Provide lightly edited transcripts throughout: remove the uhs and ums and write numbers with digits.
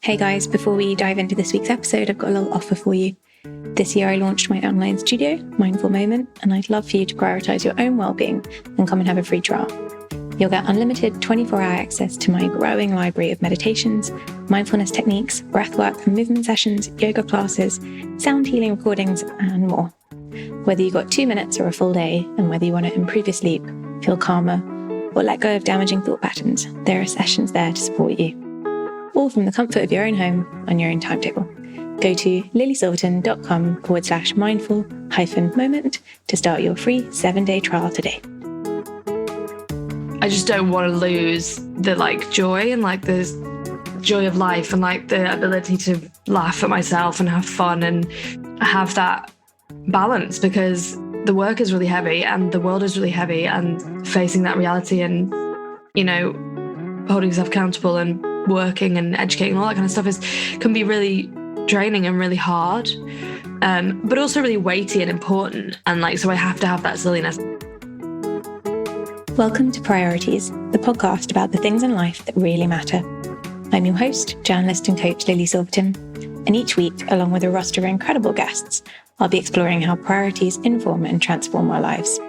Hey guys, before we dive into this week's episode, I've got a little offer for you. This year I launched my online studio, Mindful Moment, and I'd love for you to prioritise your own well-being and come and have a free trial. You'll get unlimited 24-hour access to my growing library of meditations, mindfulness techniques, breathwork and movement sessions, yoga classes, sound healing recordings, and more. Whether you got 2 minutes or a full day, and whether you want to improve your sleep, feel calmer, or let go of damaging thought patterns, there are sessions there to support you. All from the comfort of your own home on your own timetable. Go to lilysilverton.com/mindful-moment to start your free 7-day trial today. I just don't want to lose the joy and the joy of life and the ability to laugh at myself and have fun and have that balance, because the work is really heavy and the world is really heavy, and facing that reality and, holding yourself accountable and working and educating and all that kind of stuff can be really draining and really hard, but also really weighty and important. And so I have to have that silliness. Welcome to Priorities, the podcast about the things in life that really matter. I'm your host, journalist and coach Lily Silverton, and each week, along with a roster of incredible guests, I'll be exploring how priorities inform and transform our lives,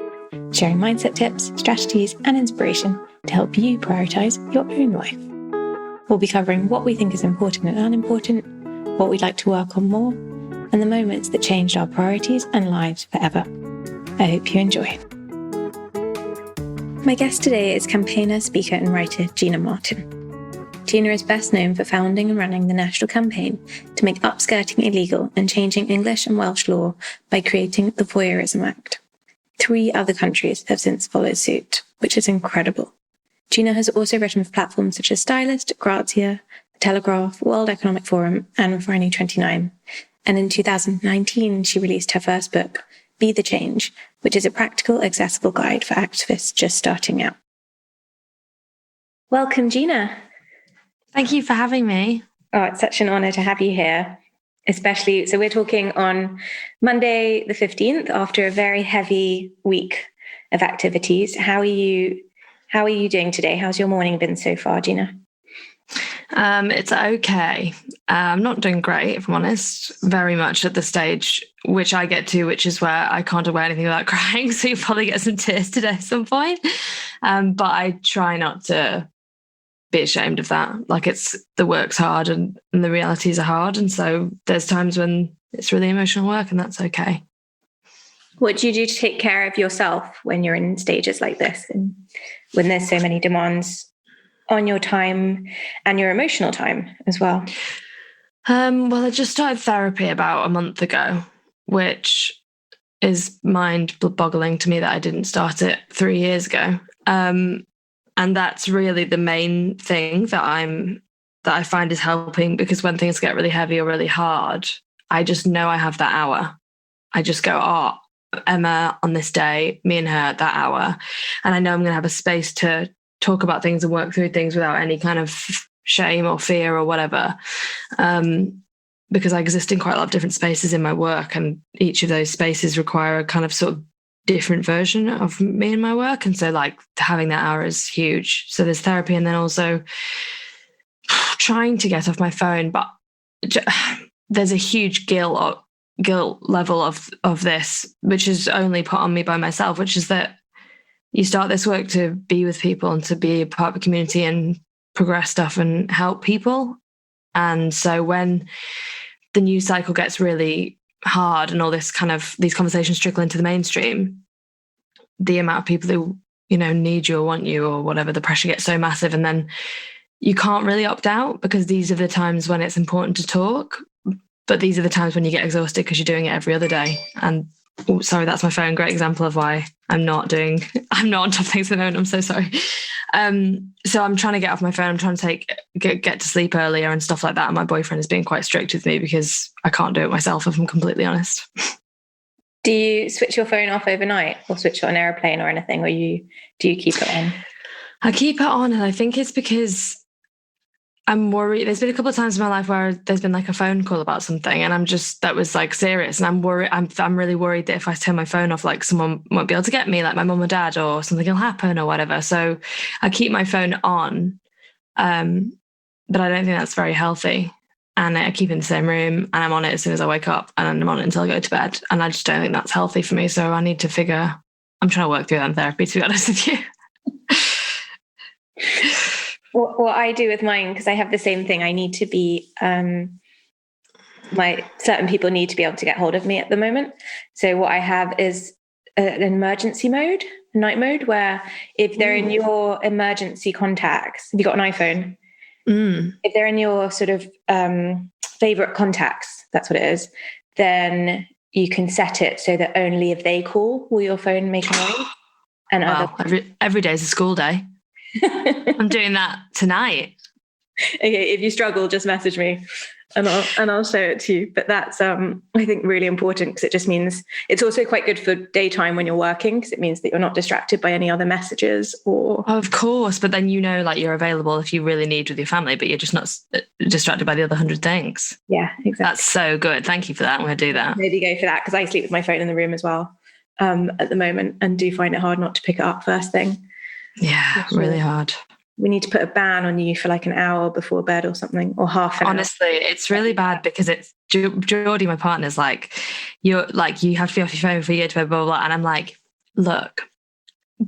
sharing mindset tips, strategies, and inspiration to help you prioritise your own life. We'll be covering what we think is important and unimportant, what we'd like to work on more, and the moments that changed our priorities and lives forever. I hope you enjoy. My guest today is campaigner, speaker, and writer Gina Martin. Gina is best known for founding and running the national campaign to make upskirting illegal and changing English and Welsh law by creating the Voyeurism Act. 3 other countries have since followed suit, which is incredible. Gina has also written for platforms such as Stylist, Grazia, The Telegraph, World Economic Forum, and Refining 29. And in 2019, she released her first book, Be the Change, which is a practical, accessible guide for activists just starting out. Welcome, Gina. Thank you for having me. Oh, it's such an honour to have you here, especially, so we're talking on Monday the 15th after a very heavy week of activities. How are you doing today? How's your morning been so far, Gina? It's okay. I'm not doing great, if I'm honest, very much at the stage which I get to, which is where I can't do anything without crying. So you'll probably get some tears today at some point. But I try not to be ashamed of that. The work's hard and the realities are hard. And so there's times when it's really emotional work, and that's okay. What do you do to take care of yourself when you're in stages like this, and when there's so many demands on your time and your emotional time as well? Well, I just started therapy about a month ago, which is mind-boggling to me that I didn't start it 3 years ago. And that's really the main thing that I find is helping, because when things get really heavy or really hard, I just know I have that hour. I just go, Emma on this day, me and her that hour. And I know I'm going to have a space to talk about things and work through things without any kind of shame or fear or whatever. Because I exist in quite a lot of different spaces in my work, and each of those spaces require a kind of sort of different version of me and my work. And so having that hour is huge. So there's therapy, and then also trying to get off my phone. But there's a huge guilt level of this, which is only put on me by myself, which is that you start this work to be with people and to be a part of a community and progress stuff and help people. And so when the news cycle gets really hard and all this these conversations trickle into the mainstream, the amount of people who need you or want you or whatever, the pressure gets so massive, and then you can't really opt out, because these are the times when it's important to talk. But these are the times when you get exhausted because you're doing it every other day. And sorry, that's my phone. Great example of why I'm not on top of things at the moment. I'm so sorry. So I'm trying to get off my phone. I'm trying to get to sleep earlier and stuff like that. And my boyfriend is being quite strict with me because I can't do it myself, if I'm completely honest. Do you switch your phone off overnight, or switch it on airplane or anything, or do you keep it on? I keep it on, and I think it's because I'm worried. There's been a couple of times in my life where there's been a phone call about something, and that was serious. And I'm worried. I'm really worried that if I turn my phone off, someone won't be able to get me, like my mum or dad, or something will happen or whatever. So I keep my phone on, but I don't think that's very healthy. and I keep it in the same room, and I'm on it as soon as I wake up, and I'm on it until I go to bed. And I just don't think that's healthy for me. So I need to I'm trying to work through that in therapy, to be honest with you. What I do with mine, because I have the same thing, I need to be, certain people need to be able to get hold of me at the moment. So what I have is an emergency mode, a night mode, where if they're in your emergency contacts, have you got an iPhone? If they're in your sort of favorite contacts, that's what it is, then you can set it so that only if they call will your phone make a noise. And wow, every day is a school day. I'm doing that tonight. Okay, if you struggle, just message me and I'll show it to you. But that's I think really important, because it just means it's also quite good for daytime when you're working, because it means that you're not distracted by any other messages or. Oh, of course, but then like you're available if you really need with your family, but you're just not distracted by the other 100 things. Yeah, exactly. That's so good. Thank you for that. I'm going to do that. Maybe go for that, because I sleep with my phone in the room as well at the moment, and do find it hard not to pick it up first thing. Yeah, really hard. We need to put a ban on you for like an hour before bed or something, or half an hour. Honestly, it's really bad, because it's Geordie, my partner's like, you have to be off your phone for a year to blah, blah, blah. And I'm like, look,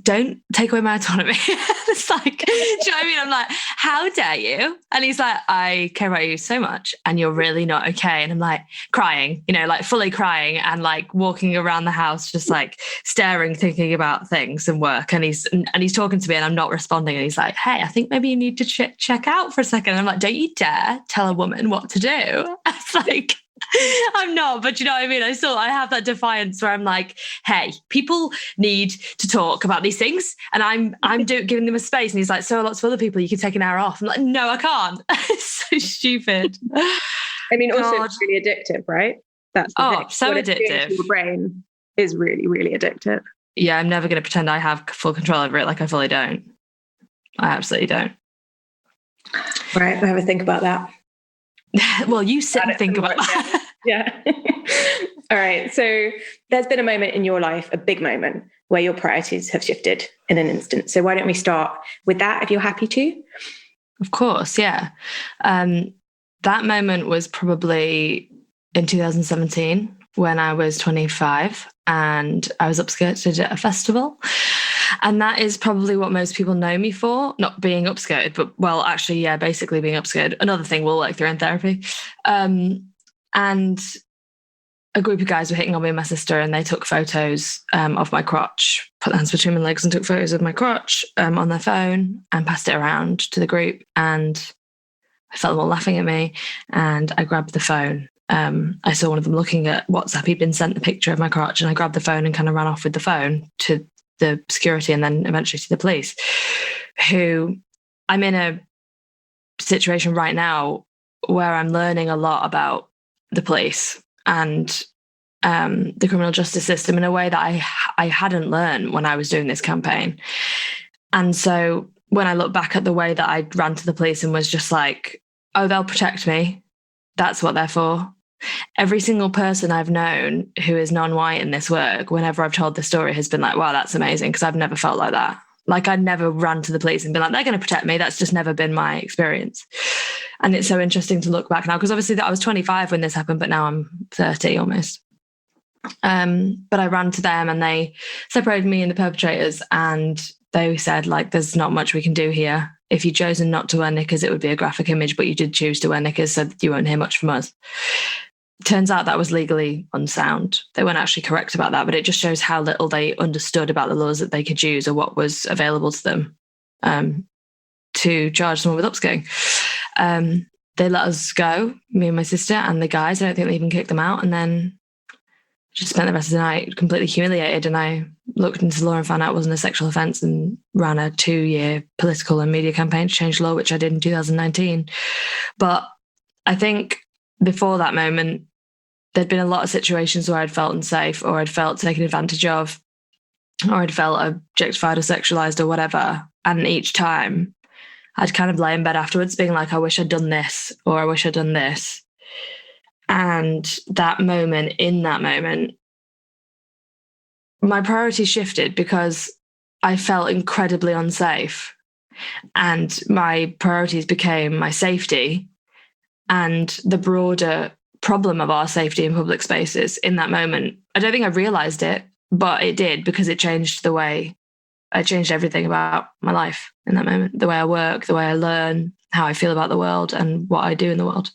don't take away my autonomy. It's like, do you know what I mean? I'm like, how dare you? And he's like, I care about you so much and you're really not okay. And I'm like crying, like fully crying, and like walking around the house, just like staring, thinking about things and work. And he's talking to me and I'm not responding. And he's like, hey, I think maybe you need to check out for a second. And I'm like, don't you dare tell a woman what to do. It's like, I'm not, but you know what I mean? I have that defiance where I'm like, hey, people need to talk about these things, and I'm giving them a space. And he's like, so lots of other people, you can take an hour off. I'm like, no, I can't. It's so stupid. I mean, also it's really addictive, right? That's the thing. So what addictive. Your brain is really, really addictive. Yeah, I'm never going to pretend I have full control over it. Like, I fully don't. I absolutely don't. Right, I'll have a think about that. Well, you sit and think about that. Yeah. All right. So there's been a moment in your life, a big moment, where your priorities have shifted in an instant. So why don't we start with that, if you're happy to? Of course, yeah. That moment was probably in 2017 when I was 25 and I was upskirted at a festival. And that is probably what most people know me for, not being upskirted, but well, actually, yeah, basically being upskirted. Another thing we'll work through in therapy. And a group of guys were hitting on me and my sister, and they took photos of my crotch, put their hands between my legs and took photos of my crotch on their phone and passed it around to the group. And I felt them all laughing at me, and I grabbed the phone. I saw one of them looking at WhatsApp. He'd been sent the picture of my crotch, and I grabbed the phone and kind of ran off with the phone to the security and then eventually to the police, who I'm in a situation right now where I'm learning a lot about the police and the criminal justice system in a way that I hadn't learned when I was doing this campaign. And so when I look back at the way that I ran to the police and was just like, oh, they'll protect me. That's what they're for. Every single person I've known who is non-white in this work, whenever I've told the story, has been like, wow, that's amazing, because I've never felt like that. Like, I'd never run to the police and been like, they're going to protect me. That's just never been my experience. And it's so interesting to look back now, because obviously I was 25 when this happened, but now I'm 30 almost. But I ran to them and they separated me and the perpetrators, and they said, like, there's not much we can do here. If you'd chosen not to wear knickers, it would be a graphic image, but you did choose to wear knickers, so you won't hear much from us. Turns out that was legally unsound. They weren't actually correct about that, but it just shows how little they understood about the laws that they could use or what was available to them to charge someone with upskirting. They let us go, me and my sister and the guys. I don't think they even kicked them out. And then just spent the rest of the night completely humiliated. And I looked into the law and found out it wasn't a sexual offence, and ran a 2-year political and media campaign to change the law, which I did in 2019. But I think before that moment, there'd been a lot of situations where I'd felt unsafe, or I'd felt taken advantage of, or I'd felt objectified or sexualized or whatever. And each time I'd kind of lay in bed afterwards being like, I wish I'd done this, or I wish I'd done this. And in that moment, my priorities shifted because I felt incredibly unsafe. And my priorities became my safety and the broader problem of our safety in public spaces in that moment. I don't think I realized it, but it did, because it changed everything about my life in that moment, the way I work, the way I learn, how I feel about the world and what I do in the world.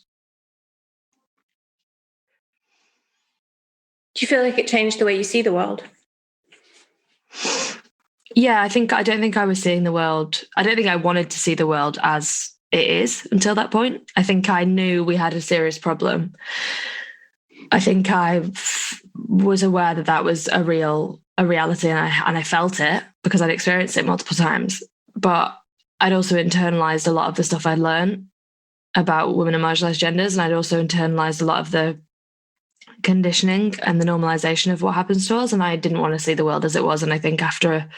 Do you feel like it changed the way you see the world? Yeah, I don't think I was seeing the world. I don't think I wanted to see the world as it is until that point. I think I knew we had a serious problem. I think I was aware that that was a reality, and I felt it because I'd experienced it multiple times. But I'd also internalized a lot of the stuff I'd learned about women and marginalized genders, and I'd also internalized a lot of the conditioning and the normalization of what happens to us, and I didn't want to see the world as it was. And I think after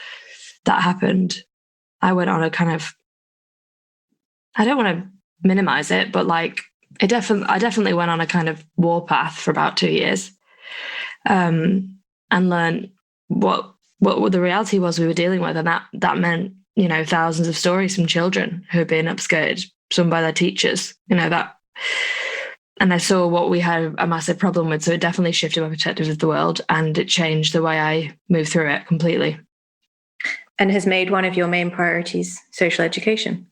that happened, I went on a kind of, I don't want to minimize it, but like I definitely went on a kind of warpath for about 2 years, and learned what the reality was we were dealing with, and that meant, you know, thousands of stories from children who had been upskirted, some by their teachers, you know, that. And I saw what we had a massive problem with. So it definitely shifted my perspective of the world, and it changed the way I move through it completely. And has made one of your main priorities social education?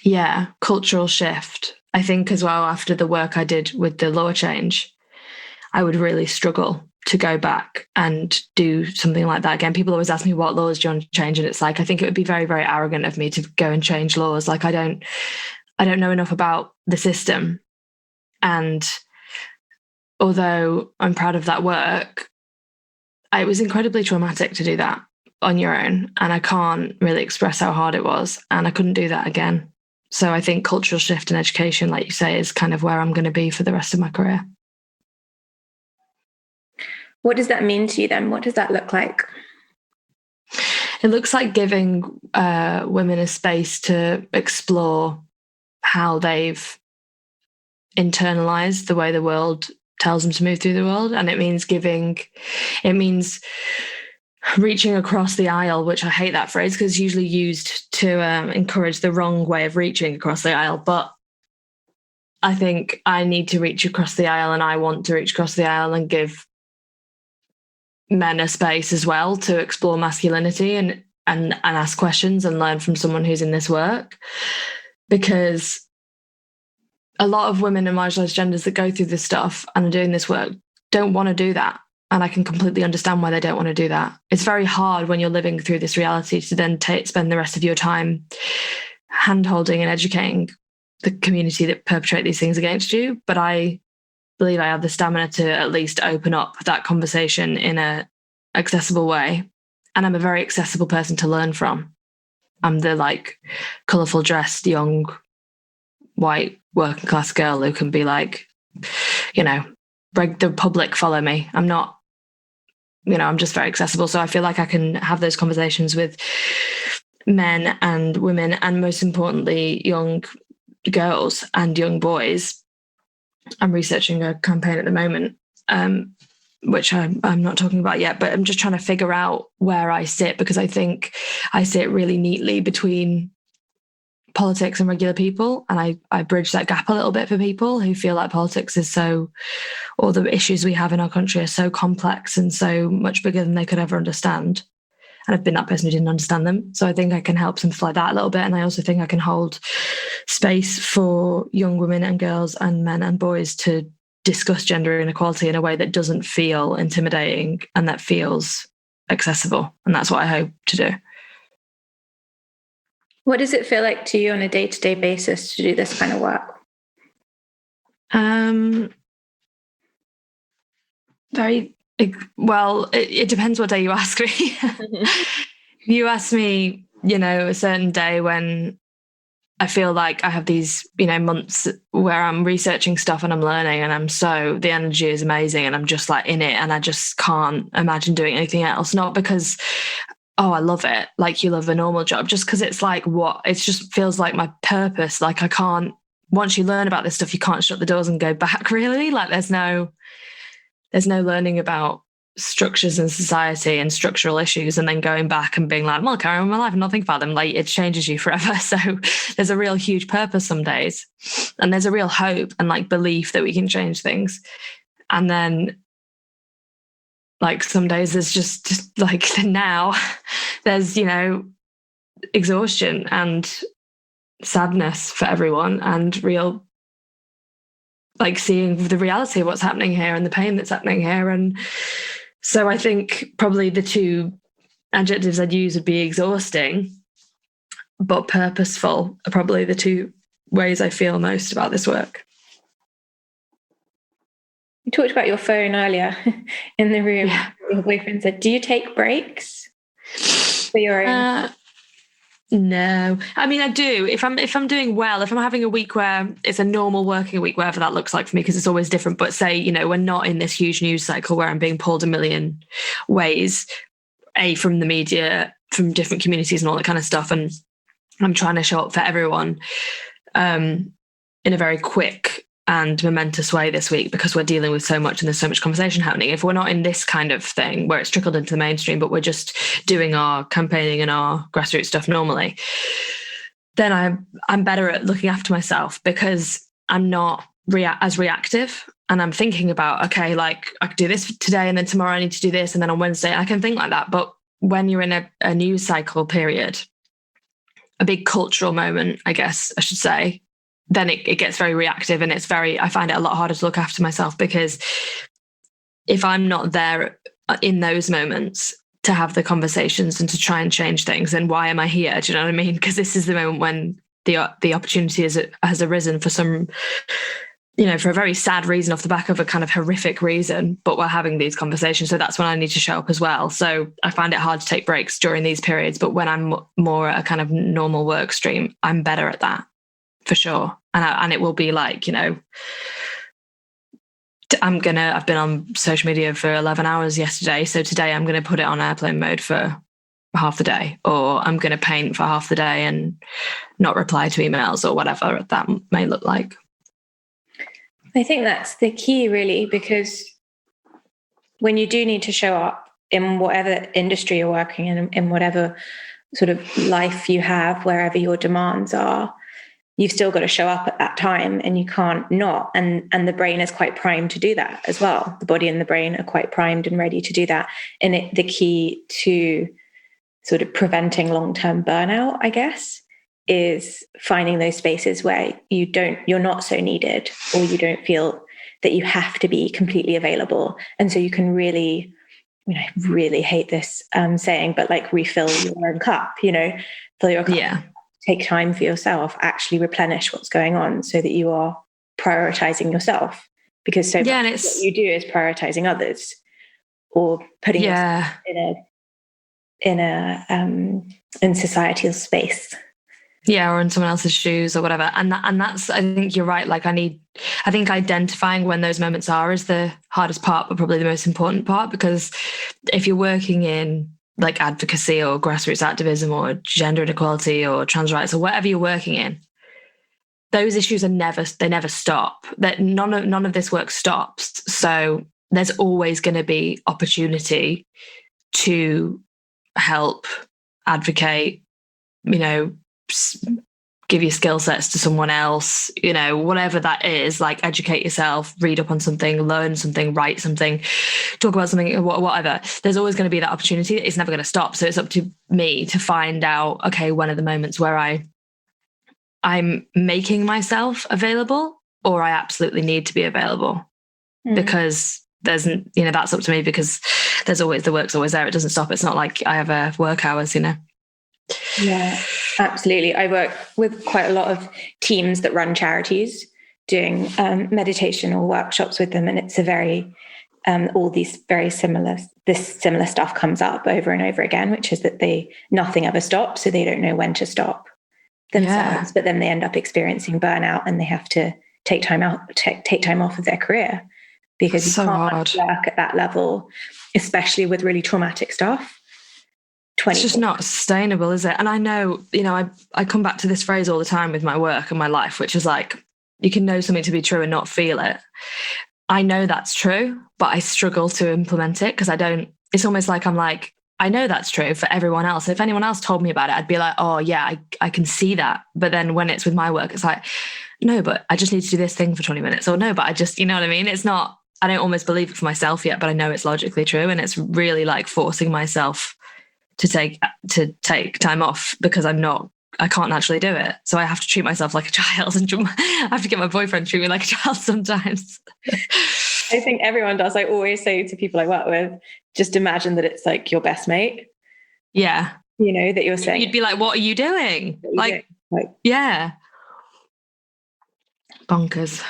Yeah, cultural shift. I think as well, after the work I did with the law change, I would really struggle to go back and do something like that again. People always ask me, what laws do you want to change? And it's like, I think it would be very, very arrogant of me to go and change laws. Like I don't know enough about the system. And although I'm proud of that work, it was incredibly traumatic to do that on your own. And I can't really express how hard it was. And I couldn't do that again. So I think cultural shift in education, like you say, is kind of where I'm going to be for the rest of my career. What does that mean to you then? What does that look like? It looks like giving women a space to explore how they've internalized the way the world tells them to move through the world. And it means reaching across the aisle, which I hate that phrase because it's usually used to encourage the wrong way of reaching across the aisle. But I think I need to reach across the aisle, and I want to reach across the aisle and give men a space as well to explore masculinity and ask questions and learn from someone who's in this work. Because a lot of women and marginalized genders that go through this stuff and are doing this work don't want to do that. And I can completely understand why they don't want to do that. It's very hard when you're living through this reality to then spend the rest of your time hand-holding and educating the community that perpetrate these things against you. But I believe I have the stamina to at least open up that conversation in a accessible way. And I'm a very accessible person to learn from. I'm the like colourful dressed young white working class girl who can be like, you know, the public follow me. I'm not, you know, I'm just very accessible. So I feel like I can have those conversations with men and women, and most importantly, young girls and young boys. I'm researching a campaign at the moment, which I'm not talking about yet, but I'm just trying to figure out where I sit, because I think I sit really neatly between politics and regular people. And I bridge that gap a little bit for people who feel like politics is or the issues we have in our country are so complex and so much bigger than they could ever understand. And I've been that person who didn't understand them. So I think I can help simplify that a little bit. And I also think I can hold space for young women and girls and men and boys to discuss gender inequality in a way that doesn't feel intimidating and that feels accessible. And that's what I hope to do. What does it feel like to you on a day-to-day basis to do this kind of work? Very well. It depends what day you ask me. If you ask me, you know, a certain day when I feel like I have these, you know, months where I'm researching stuff and I'm learning and the energy is amazing and I'm just like in it and I just can't imagine doing anything else. Not because, oh, I love it, like you love a normal job, just because it's like it just feels like my purpose. Like I can't, once you learn about this stuff, you can't shut the doors and go back really. Like there's no learning about structures in society and structural issues, and then going back and being like, well, carry on with my life and not think about them, like it changes you forever. So there's a real huge purpose some days, and there's a real hope and like belief that we can change things. And then like some days there's just like now there's, you know, exhaustion and sadness for everyone, and real like seeing the reality of what's happening here and the pain that's happening here. And so I think probably the two adjectives I'd use would be exhausting but purposeful are probably the two ways I feel most about this work. You talked about your phone earlier in the room. Yeah. Your boyfriend said, do you take breaks for your own? No, I mean, I do. If I'm doing well, if I'm having a week where it's a normal working week, whatever that looks like for me, because it's always different. But say, you know, we're not in this huge news cycle where I'm being pulled a million ways, from the media, from different communities and all that kind of stuff. And I'm trying to show up for everyone in a very quick and momentous way this week, because we're dealing with so much and there's so much conversation happening. If we're not in this kind of thing where it's trickled into the mainstream, but we're just doing our campaigning and our grassroots stuff normally, then I'm better at looking after myself, because I'm not as reactive, and I'm thinking about, okay, like I could do this today and then tomorrow I need to do this, and then on Wednesday I can think like that. But when you're in a news cycle period, a big cultural moment, I guess I should say, then it gets very reactive, and I find it a lot harder to look after myself, because if I'm not there in those moments to have the conversations and to try and change things, then why am I here? Do you know what I mean? Because this is the moment when the opportunity has arisen for some, you know, for a very sad reason off the back of a kind of horrific reason, but we're having these conversations. So that's when I need to show up as well. So I find it hard to take breaks during these periods, but when I'm more at a kind of normal work stream, I'm better at that for sure. And it will be like, you know, I've been on social media for 11 hours yesterday. So today I'm going to put it on airplane mode for half the day, or I'm going to paint for half the day and not reply to emails, or whatever that may look like. I think that's the key, really, because when you do need to show up in whatever industry you're working in whatever sort of life you have, wherever your demands are, you've still got to show up at that time, and you can't not. And the brain is quite primed to do that as well. The body and the brain are quite primed and ready to do that. And the key to sort of preventing long-term burnout, I guess, is finding those spaces where you're not so needed, or you don't feel that you have to be completely available. And so you can really, I mean, I really hate this saying, but like refill your own cup, you know, fill your cup. Yeah. Take time for yourself, actually replenish what's going on, so that you are prioritizing yourself, because so much what you do is prioritizing others, or putting yourself in societal space. Yeah, or in someone else's shoes or whatever. And that's, I think you're right. Like I think identifying when those moments are is the hardest part, but probably the most important part, because if you're working in like advocacy or grassroots activism or gender inequality or trans rights or whatever you're working in, those issues never stop. That none of this work stops. So there's always going to be opportunity to help, advocate, you know, give your skill sets to someone else, you know, whatever that is, like educate yourself, read up on something, learn something, write something, talk about something, whatever. There's always going to be that opportunity. It's never going to stop. So it's up to me to find out, okay, when are the moments where I'm making myself available, or I absolutely need to be available, because there's, you know, that's up to me, because there's always, the work's always there. It doesn't stop. It's not like I have work hours, you know. Yeah, absolutely. I work with quite a lot of teams that run charities, doing meditation or workshops with them, and it's a very all these very similar stuff comes up over and over again, which is that nothing ever stops, so they don't know when to stop themselves, but then they end up experiencing burnout, and they have to take time off of their career, because you can't work at that level, especially with really traumatic stuff. It's just not sustainable, is it? And I know, you know, I come back to this phrase all the time with my work and my life, which is like, you can know something to be true and not feel it. I know that's true, but I struggle to implement it because it's almost like I'm like, I know that's true for everyone else. If anyone else told me about it, I'd be like, oh yeah, I can see that. But then when it's with my work, it's like, no, but I just need to do this thing for 20 minutes. Or no, but I just, you know what I mean? It's not, I don't almost believe it for myself yet, but I know it's logically true. And it's really like forcing myself to take time off because I can't naturally do it. So I have to treat myself like a child, and I have to get my boyfriend to treat me like a child sometimes. I think everyone does. I always say to people I work with, just imagine that it's like your best mate. Yeah. You know, that you're saying. You'd be like, what are you doing? Like, yeah. Bonkers.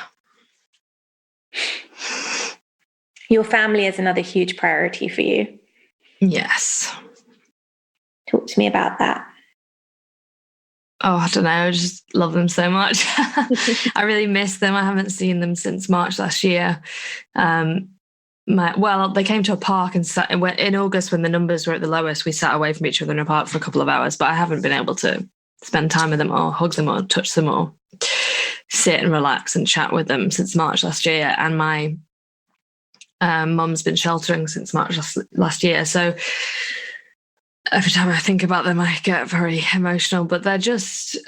Your family is another huge priority for you. Yes. Talk to me about that. Oh, I don't know. I just love them so much. I really miss them. I haven't seen them since March last year. They came to a park and sat in August when the numbers were at the lowest. We sat away from each other in a park for a couple of hours, but I haven't been able to spend time with them or hug them or touch them or sit and relax and chat with them since March last year. And my mum's been sheltering since March last year. So every time I think about them, I get very emotional, but I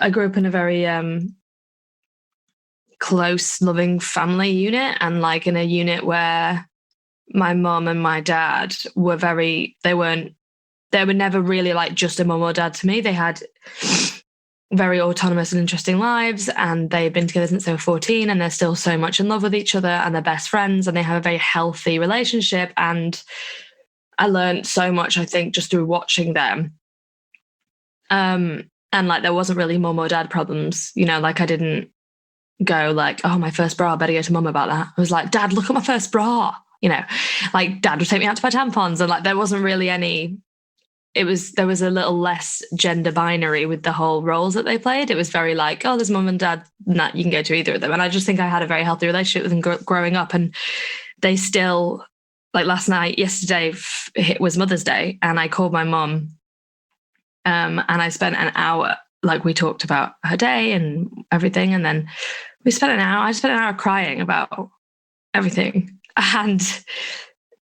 grew up in a very close, loving family unit, and like in a unit where my mum and my dad were they were never really like just a mum or dad to me. They had very autonomous and interesting lives, and they've been together since they were 14, and they're still so much in love with each other, and they're best friends, and they have a very healthy relationship. And I learned so much, I think, just through watching them. And like, there wasn't really mum or dad problems, you know, like I didn't go like, oh, my first bra, I better go to mum about that. I was like, Dad, look at my first bra, you know, like Dad would take me out to buy tampons. And like, there wasn't really there was a little less gender binary with the whole roles that they played. It was very like, oh, there's mum and dad, nah, you can go to either of them. And I just think I had a very healthy relationship with them growing up. And they still, like yesterday was Mother's Day, and I called my mum and I spent an hour, like we talked about her day and everything. And then I spent an hour crying about everything. And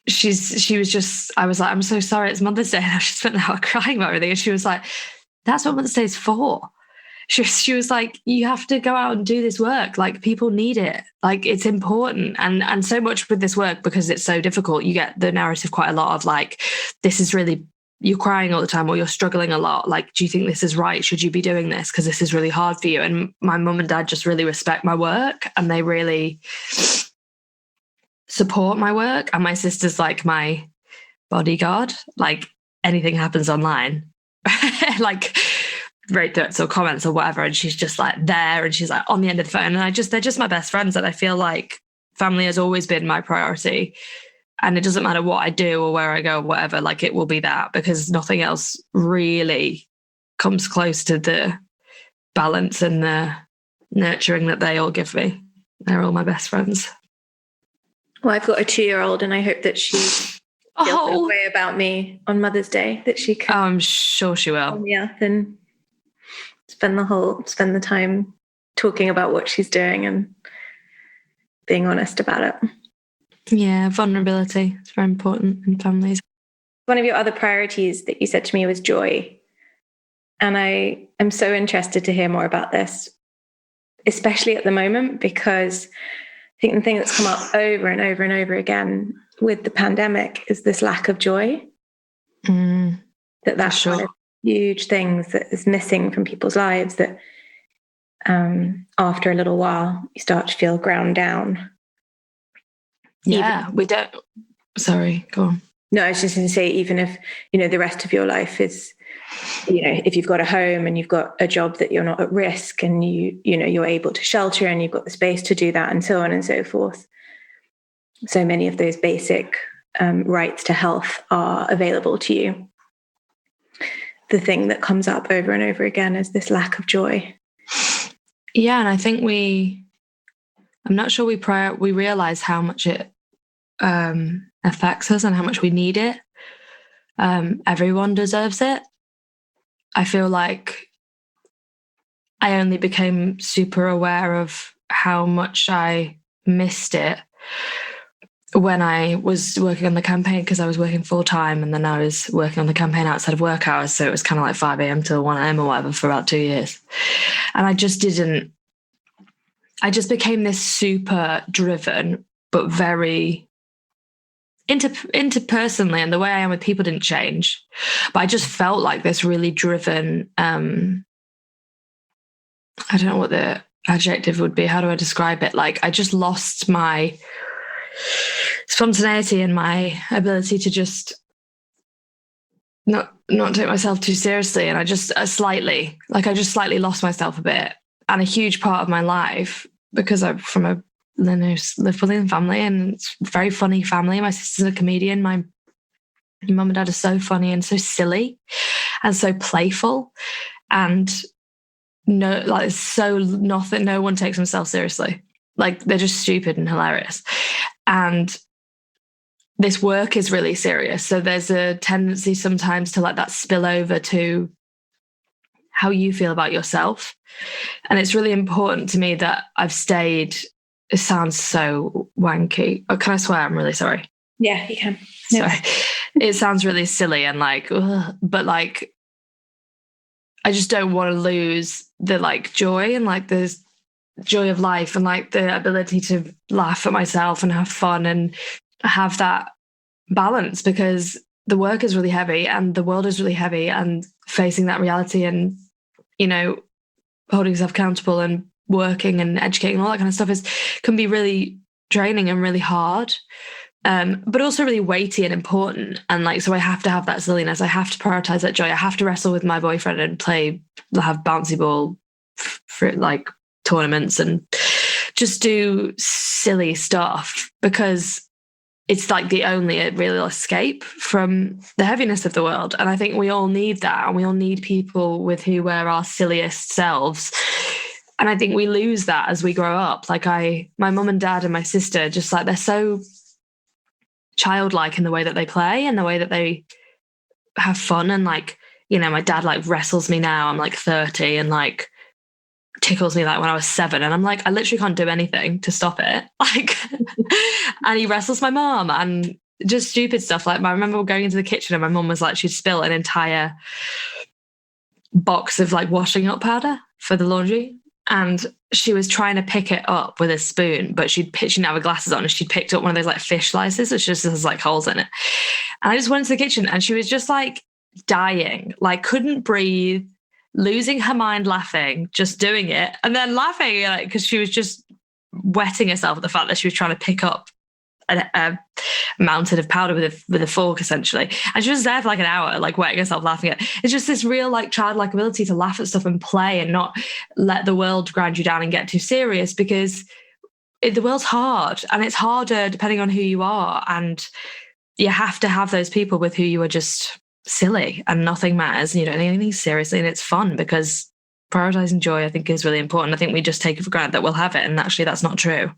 she was just, I was like, I'm so sorry, it's Mother's Day. And I just spent an hour crying about everything. And she was like, that's what Mother's Day is for. She was like, you have to go out and do this work. Like, people need it. Like, it's important. And so much with this work, because it's so difficult, you get the narrative quite a lot of like, this is really, you're crying all the time, or you're struggling a lot. Like, do you think this is right? Should you be doing this? Because this is really hard for you. And my mum and dad just really respect my work, and they really support my work. And my sister's like my bodyguard. Like, anything happens online, like rape threats or comments or whatever, and she's just like there, and she's like on the end of the phone. And they're just my best friends. And I feel like family has always been my priority. And it doesn't matter what I do or where I go or whatever, like it will be that, because nothing else really comes close to the balance and the nurturing that they all give me. They're all my best friends. Well, I've got a 2-year-old, and I hope that she feels that way about me on Mother's Day, that she can. I'm sure she will. Call me up and spend the time talking about what she's doing and being honest about it. Yeah, vulnerability is very important in families. One of your other priorities that you said to me was joy. And I am so interested to hear more about this, especially at the moment, because I think the thing that's come up over and over and over again with the pandemic is this lack of joy. That's sure. one of the huge things that is missing from people's lives, that after a little while, you start to feel ground down. Yeah, we don't. Sorry, go on. No, I was just going to say, even if, you know, the rest of your life is, you know, if you've got a home and you've got a job that you're not at risk, and you know, you're able to shelter and you've got the space to do that, and so on and so forth. So many of those basic rights to health are available to you. The thing that comes up over and over again is this lack of joy. Yeah, and I think I'm not sure we realize how much it affects us and how much we need it. Everyone deserves it. I feel like I only became super aware of how much I missed it when I was working on the campaign, because I was working full time, and then I was working on the campaign outside of work hours. So it was kind of like 5 a.m. till 1 a.m. or whatever for about 2 years. And I just became this super driven, but very interpersonally, and the way I am with people didn't change. But I just felt like this really driven, I don't know what the adjective would be. How do I describe it? Like, I just lost my spontaneity and my ability to just not take myself too seriously. And I just slightly lost myself a bit. And a huge part of my life, because I'm from a live-Brilliant family, and it's a very funny family. My sister's a comedian. My mum and dad are so funny and so silly and so playful, and no one takes themselves seriously. Like, they're just stupid and hilarious. And this work is really serious. So there's a tendency sometimes to let that spill over to how you feel about yourself. And it's really important to me that I've stayed. It sounds so wanky. Oh, can I swear? I'm really sorry. Yeah, you can. Sorry. It sounds really silly and like, ugh, but like, I just don't want to lose the like joy and like the joy of life and like the ability to laugh at myself and have fun and have that balance, because the work is really heavy and the world is really heavy, and facing that reality and, you know, holding yourself accountable and working and educating and all that kind of stuff can be really draining and really hard, but also really weighty and important. And like, so I have to have that silliness. I have to prioritize that joy. I have to wrestle with my boyfriend and have bouncy ball for like tournaments and just do silly stuff, because it's like the only real escape from the heaviness of the world. And I think we all need that. And we all need people with who we're our silliest selves. And I think we lose that as we grow up. Like my mum and dad and my sister, just like, they're so childlike in the way that they play and the way that they have fun. And like, you know, my dad like wrestles me now. I'm like 30, and like tickles me like when I was 7, and I'm like, I literally can't do anything to stop it. Like, and he wrestles my mom and just stupid stuff. Like, I remember going into the kitchen and my mom was like, she'd spill an entire box of like washing up powder for the laundry, and she was trying to pick it up with a spoon, but she didn't have her glasses on, and she'd picked up one of those like fish slices, which just has like holes in it. And I just went into the kitchen and she was just like dying, like couldn't breathe, losing her mind, laughing, just doing it, and then laughing like, because she was just wetting herself at the fact that she was trying to pick up a mountain of powder with a fork, essentially. And she was there for like an hour, like wetting herself, laughing at it. It's just this real like childlike ability to laugh at stuff and play and not let the world grind you down and get too serious, because the world's hard, and it's harder depending on who you are. And you have to have those people with who you are just silly and nothing matters and you don't take anything seriously, and it's fun, because prioritizing joy, I think, is really important. I think we just take it for granted that we'll have it, and actually that's not true.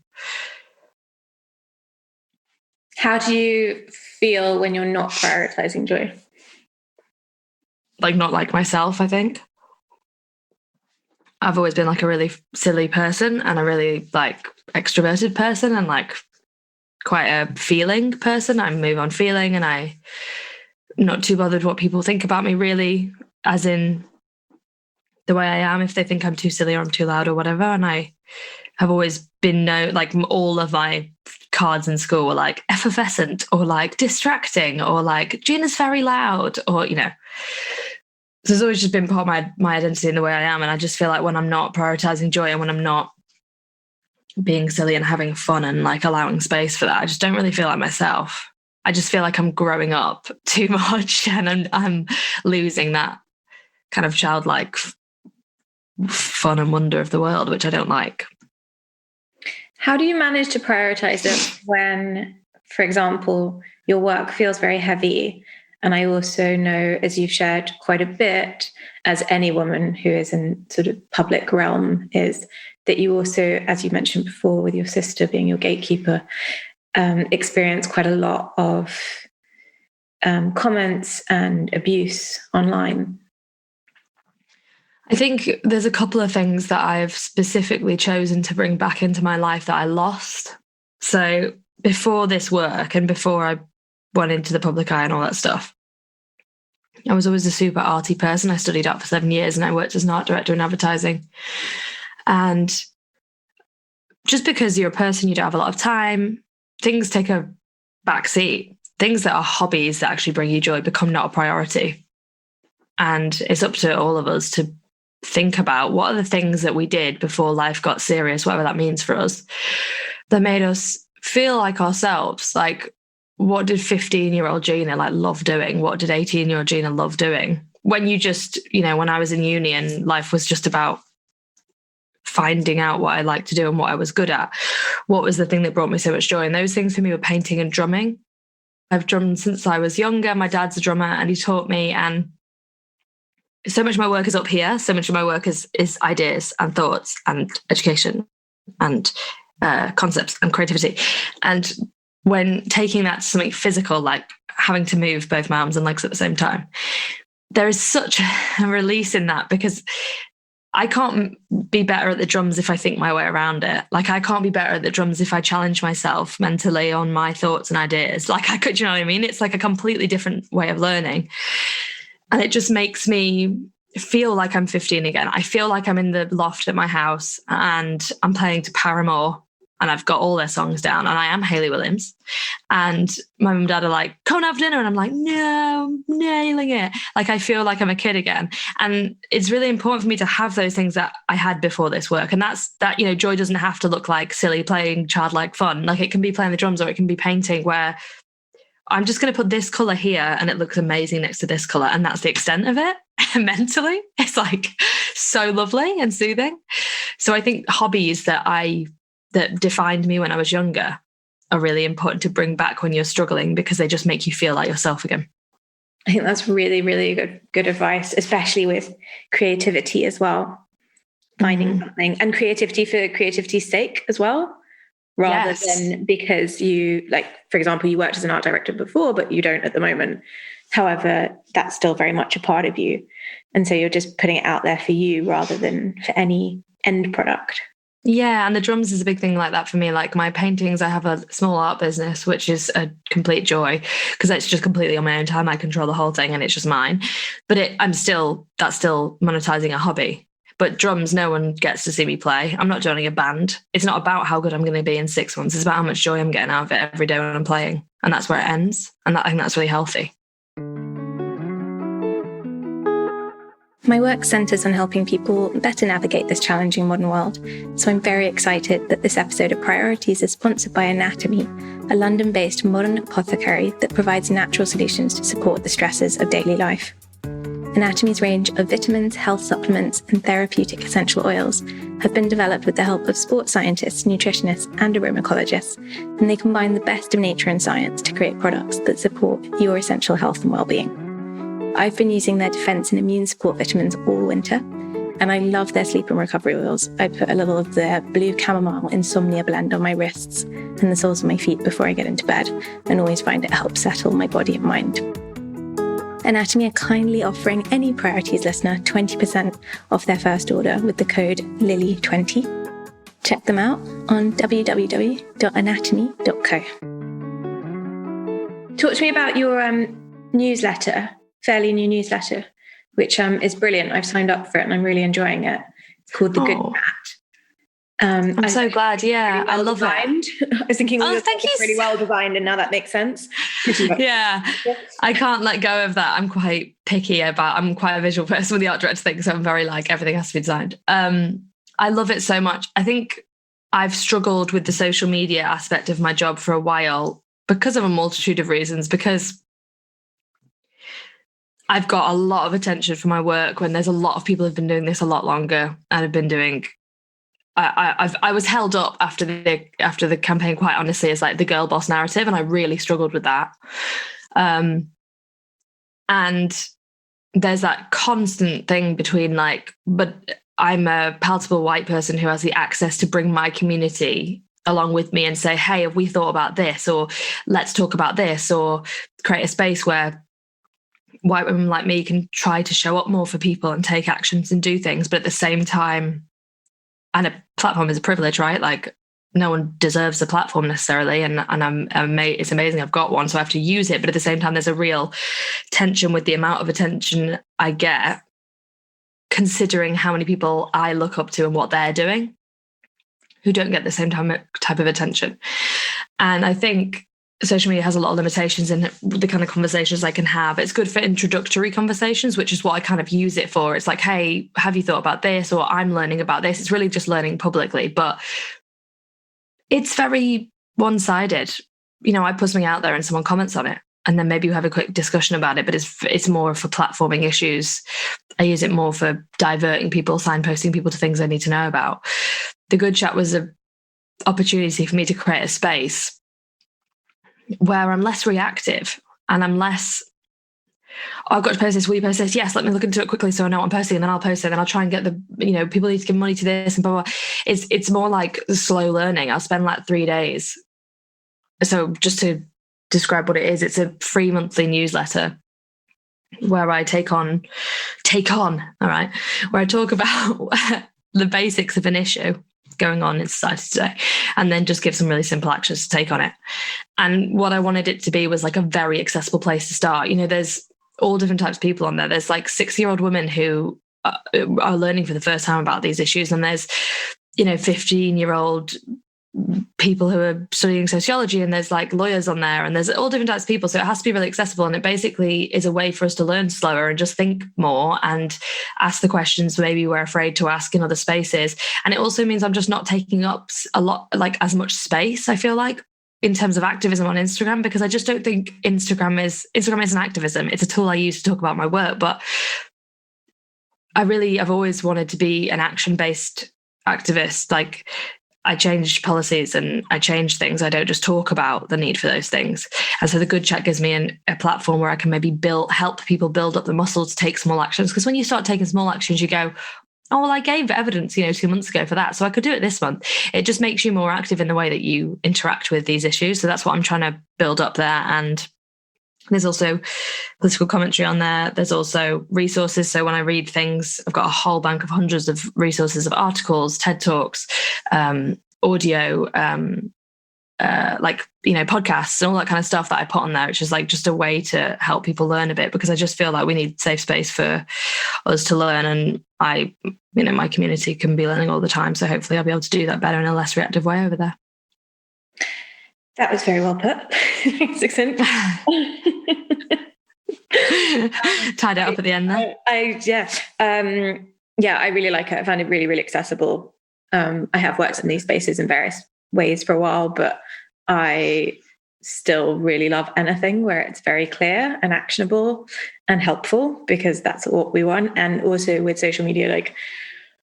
How do you feel when you're not prioritizing joy? Like, not like myself, I think. I've always been like a really silly person and a really like extroverted person and like quite a feeling person. I move on feeling, and I'm not too bothered what people think about me, really, as in the way I am, if they think I'm too silly or I'm too loud or whatever. And I have always been like all of my cards in school were like effervescent or like distracting or like Gina's very loud, or, you know. So it's always just been part of my identity and the way I am. And I just feel like when I'm not prioritizing joy and when I'm not being silly and having fun and like allowing space for that, I just don't really feel like myself. I just feel like I'm growing up too much, and I'm losing that kind of childlike fun and wonder of the world, which I don't like. How do you manage to prioritize it when, for example, your work feels very heavy? And I also know, as you've shared quite a bit, as any woman who is in sort of public realm, is that you also, as you mentioned before, with your sister being your gatekeeper, experience quite a lot of comments and abuse online. I think there's a couple of things that I've specifically chosen to bring back into my life that I lost. So before this work and before I went into the public eye and all that stuff, I was always a super arty person. I studied art for 7 years and I worked as an art director in advertising. And just because you're a person, you don't have a lot of time, things take a back seat. Things that are hobbies that actually bring you joy become not a priority. And it's up to all of us to think about what are the things that we did before life got serious, whatever that means for us, that made us feel like ourselves. Like, what did 15-year-old Gina love doing? What did 18-year-old Gina love doing? When you just, when I was in uni and life was just about finding out what I liked to do and what I was good at, what was the thing that brought me so much joy? And those things for me were painting and drumming. I've drummed since I was younger. My dad's a drummer and he taught me. And so much of my work is up here. So much of my work is ideas and thoughts and education and concepts and creativity. And when taking that to something physical, like having to move both my arms and legs at the same time, there is such a release in that, because I can't be better at the drums if I think my way around it. Like, I can't be better at the drums if I challenge myself mentally on my thoughts and ideas. Like, I could, you know what I mean? It's like a completely different way of learning. And it just makes me feel like I'm 15 again. I feel like I'm in the loft at my house and I'm playing to Paramore and I've got all their songs down and I am Hayley Williams. And my mum and dad are like, come and have dinner. And I'm like, no, I'm nailing it. Like, I feel like I'm a kid again. And it's really important for me to have those things that I had before this work. And that's that, joy doesn't have to look like silly playing childlike fun. Like, it can be playing the drums or it can be painting, where I'm just going to put this color here and it looks amazing next to this color. And that's the extent of it. Mentally, it's like so lovely and soothing. So I think hobbies that defined me when I was younger are really important to bring back when you're struggling, because they just make you feel like yourself again. I think that's really, really good advice, especially with creativity as well. Finding something, and creativity for creativity's sake as well, rather than because you, like, for example, you worked as an art director before, but you don't at the moment. However, that's still very much a part of you. And so you're just putting it out there for you rather than for any end product. Yeah, and the drums is a big thing like that for me. Like, my paintings, I have a small art business, which is a complete joy because it's just completely on my own time. I control the whole thing and it's just mine. But that's still monetizing a hobby. But drums, no one gets to see me play. I'm not joining a band. It's not about how good I'm going to be in 6 months. It's about how much joy I'm getting out of it every day when I'm playing. And that's where it ends. And I think that's really healthy. My work centres on helping people better navigate this challenging modern world, so I'm very excited that this episode of Priorities is sponsored by Anatomy, a London-based modern apothecary that provides natural solutions to support the stresses of daily life. Anatomy's range of vitamins, health supplements, and therapeutic essential oils have been developed with the help of sports scientists, nutritionists, and aromatologists, and they combine the best of nature and science to create products that support your essential health and well-being. I've been using their defense and immune support vitamins all winter, and I love their sleep and recovery oils. I put a little of their blue chamomile insomnia blend on my wrists and the soles of my feet before I get into bed, and always find it helps settle my body and mind. Anatomy are kindly offering any Priorities listener 20% off their first order with the code LILY20. Check them out on www.anatomy.co. Talk to me about your newsletter, fairly new newsletter, which is brilliant. I've signed up for it and I'm really enjoying it. It's called The Good Cat. I'm so glad. Yeah, I love it. I was thinking, thank you. Really well designed, and now that makes sense. Yeah, I can't let go of that. I'm quite picky I'm quite a visual person with the art director thing, so I'm very like everything has to be designed. I love it so much. I think I've struggled with the social media aspect of my job for a while because of a multitude of reasons, because I've got a lot of attention for my work when there's a lot of people who've been doing this a lot longer and have been doing. I was held up after the campaign, quite honestly, as like the girl boss narrative, and I really struggled with that. And there's that constant thing between like, but I'm a palatable white person who has the access to bring my community along with me and say, hey, have we thought about this? Or let's talk about this, or create a space where white women like me can try to show up more for people and take actions and do things. But at the same time, and a platform is a privilege, right? Like, no one deserves the platform necessarily. And it's amazing I've got one, so I have to use it. But at the same time, there's a real tension with the amount of attention I get, considering how many people I look up to and what they're doing who don't get the same type of attention. And I think social media has a lot of limitations in the kind of conversations I can have. It's good for introductory conversations, which is what I kind of use it for. It's like, hey, have you thought about this? Or I'm learning about this. It's really just learning publicly, but it's very one-sided. You know, I put something out there and someone comments on it, and then maybe we have a quick discussion about it, but it's more for platforming issues. I use it more for diverting people, signposting people to things they need to know about. The Good Chat was an opportunity for me to create a space where I'm less reactive and I'm less, oh, I've got to post this, will you post this? Yes, let me look into it quickly so I know what I'm posting, and then I'll post it, and I'll try and get people need to give money to this and blah, blah, blah. It's more like slow learning. All days. So just to describe what it is, it's a free monthly newsletter where I take on, all right, where I talk about the basics of an issue going on in society today, and then just give some really simple actions to take on it. And what I wanted it to be was like a very accessible place to start. You know, there's all different types of people on there. There's like 6-year-old women who are learning for the first time about these issues, and there's 15-year-old people who are studying sociology, and there's like lawyers on there, and there's all different types of people. So it has to be really accessible, and it basically is a way for us to learn slower and just think more and ask the questions maybe we're afraid to ask in other spaces. And it also means I'm just not taking up a lot, like as much space, I feel like, in terms of activism on Instagram, because I just don't think Instagram is an activism. It's a tool I use to talk about my work, but I've always wanted to be an action-based activist. Like, I change policies and I change things. I don't just talk about the need for those things. And so the Good Chat gives me a platform where I can maybe help people build up the muscle to take small actions. Because when you start taking small actions, you go, oh, well, I gave evidence, 2 months ago for that, so I could do it this month. It just makes you more active in the way that you interact with these issues. So that's what I'm trying to build up there. And there's also political commentary on there. There's also resources. So when I read things, I've got a whole bank of hundreds of resources of articles, TED Talks, audio, podcasts and all that kind of stuff that I put on there, which is like just a way to help people learn a bit, because I just feel like we need safe space for us to learn. And my community can be learning all the time. So hopefully I'll be able to do that better in a less reactive way over there. That was very well put. Succinct. Tied it up at the end there. I really like it. I found it really, really accessible. I have worked in these spaces in various ways for a while, but I still really love anything where it's very clear and actionable and helpful, because that's what we want. And also with social media,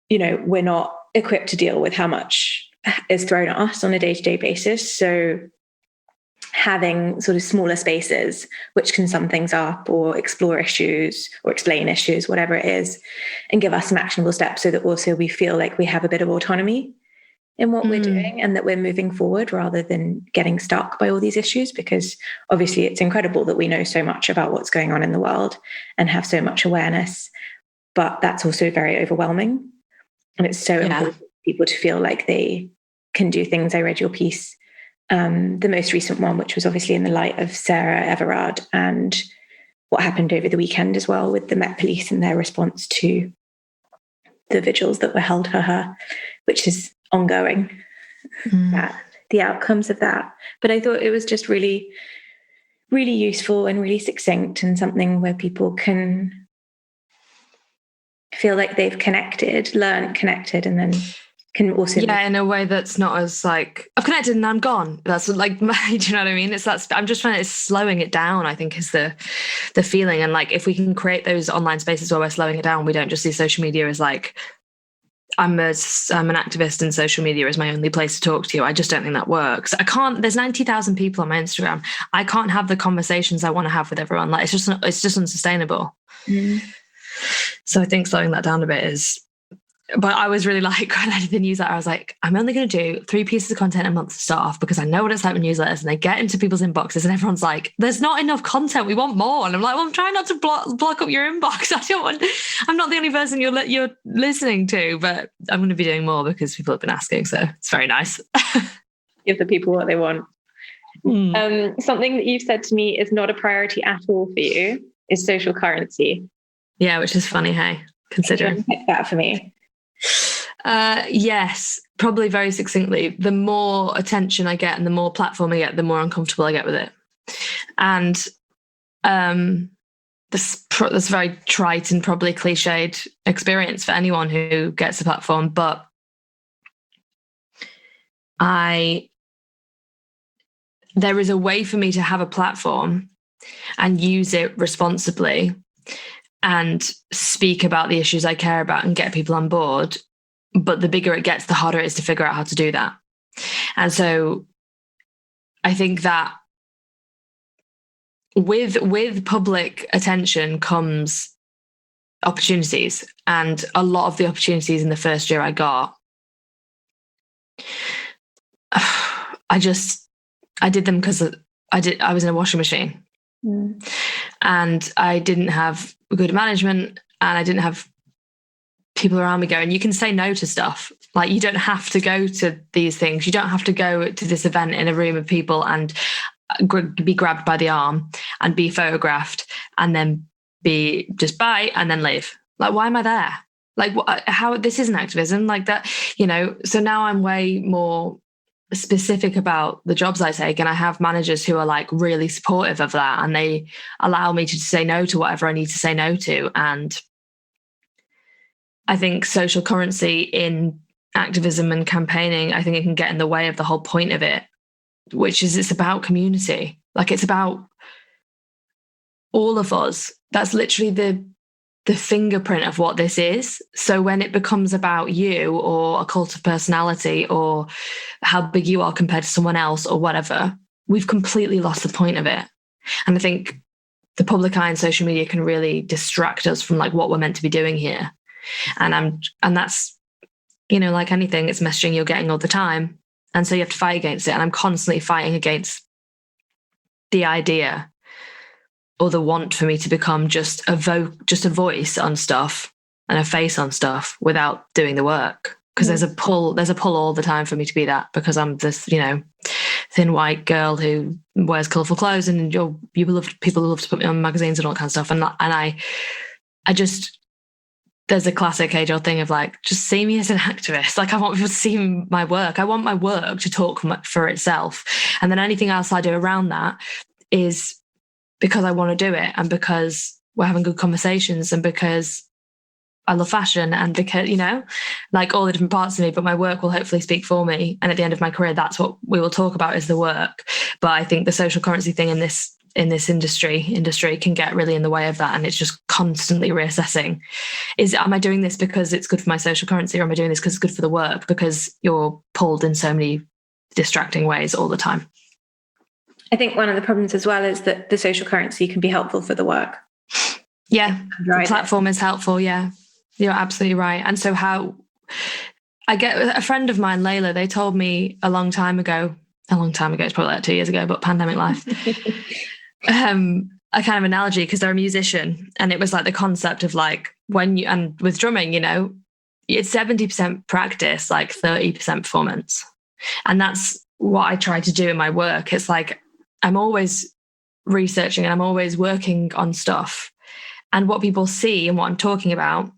we're not equipped to deal with how much is thrown at us on a day-to-day basis. So having sort of smaller spaces which can sum things up or explore issues or explain issues, whatever it is, and give us some actionable steps, so that also we feel like we have a bit of autonomy in what we're doing and that we're moving forward rather than getting stuck by all these issues. Because obviously it's incredible that we know so much about what's going on in the world and have so much awareness, but that's also very overwhelming. And it's so important for people to feel like they can do things. I read your piece, the most recent one, which was obviously in the light of Sarah Everard and what happened over the weekend as well with the Met Police and their response to the vigils that were held for her, which is ongoing, the outcomes of that. But I thought it was just really, really useful and really succinct, and something where people can feel like they've learned, connected, and then can also in a way that's not as like, I've connected and I'm gone. That's like, do you know what I mean? I'm just trying to, slowing it down, I think, is the feeling. And like, if we can create those online spaces where we're slowing it down, we don't just see social media as like, I'm an activist and social media is my only place to talk to you. I just don't think that works. There's 90,000 people on my Instagram. I can't have the conversations I want to have with everyone. Like, it's just unsustainable. So I think slowing that down a bit is But I was really like, when I did the newsletter, I was like, I'm only going to do 3 pieces of content a month to start off, because I know what it's like with newsletters, and they get into people's inboxes and everyone's like, there's not enough content. We want more. And I'm like, well, I'm trying not to block up your inbox. I'm not the only person you're listening to, but I'm going to be doing more because people have been asking. So it's very nice. Give the people what they want. Something that you've said to me is not a priority at all for you is social currency. Yeah, which is funny, hey, considering. Pick that for me. Yes, probably very succinctly. The more attention I get and the more platform I get, the more uncomfortable I get with it. And this very trite and probably cliched experience for anyone who gets a platform, but there is a way for me to have a platform and use it responsibly and speak about the issues I care about and get people on board. But the bigger it gets, the harder it is to figure out how to do that. And so I think that with public attention comes opportunities. And a lot of the opportunities in the first year I got, I did them because I was in a washing machine. And I didn't have good management, and I didn't have people around me going, you can say no to stuff. Like, you don't have to go to these things. You don't have to go to this event in a room of people and be grabbed by the arm and be photographed and then be just bye and then leave. Like, why am I there? Like, how, this isn't activism like that, So now I'm way more specific about the jobs I take, and I have managers who are like really supportive of that, and they allow me to say no to whatever I need to say no to. And I think social currency in activism and campaigning, I think it can get in the way of the whole point of it, which is it's about community. Like, it's about all of us. That's literally the fingerprint of what this is. So when it becomes about you or a cult of personality or how big you are compared to someone else or whatever, we've completely lost the point of it. And I think the public eye and social media can really distract us from like what we're meant to be doing here. And that's, like anything, it's messaging you're getting all the time. And so you have to fight against it. And I'm constantly fighting against the idea or the want for me to become just a voice on stuff and a face on stuff without doing the work. Because there's a pull all the time for me to be that, because I'm this, thin white girl who wears colourful clothes, and people love to put me on magazines and all that kind of stuff. And I just, there's a classic age-old thing of like, just see me as an activist. Like, I want people to see my work. I want my work to talk for itself. And then anything else I do around that is because I want to do it, and because we're having good conversations, and because I love fashion, and because, like all the different parts of me, but my work will hopefully speak for me. And at the end of my career, that's what we will talk about, is the work. But I think the social currency thing in this industry can get really in the way of that. And it's just constantly reassessing. Am I doing this because it's good for my social currency, or am I doing this because it's good for the work? Because you're pulled in so many distracting ways all the time. I think one of the problems as well is that the social currency can be helpful for the work. Yeah, the platform is helpful. Yeah, you're absolutely right. And so I get a friend of mine, Layla, they told me a long time ago, it's probably like 2 years ago, but pandemic life, a kind of analogy, because they're a musician. And it was like the concept of like, and with drumming, it's 70% practice, like 30% performance. And that's what I try to do in my work. It's like, I'm always researching and I'm always working on stuff. And what people see and what I'm talking about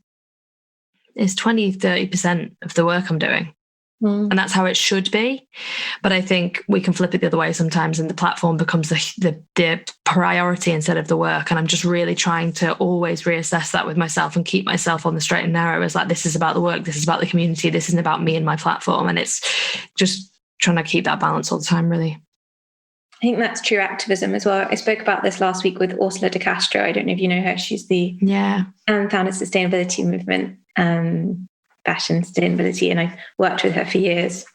is 20-30% of the work I'm doing. And that's how it should be. But I think we can flip it the other way sometimes, and the platform becomes the priority instead of the work. And I'm just really trying to always reassess that with myself and keep myself on the straight and narrow. It's like, this is about the work, this is about the community, this isn't about me and my platform. And it's just trying to keep that balance all the time, really. I think that's true activism as well. I spoke about this last week with Ursula de Castro. I don't know if you know her. She's the founder of Sustainability Movement, fashion sustainability. And I worked with her for years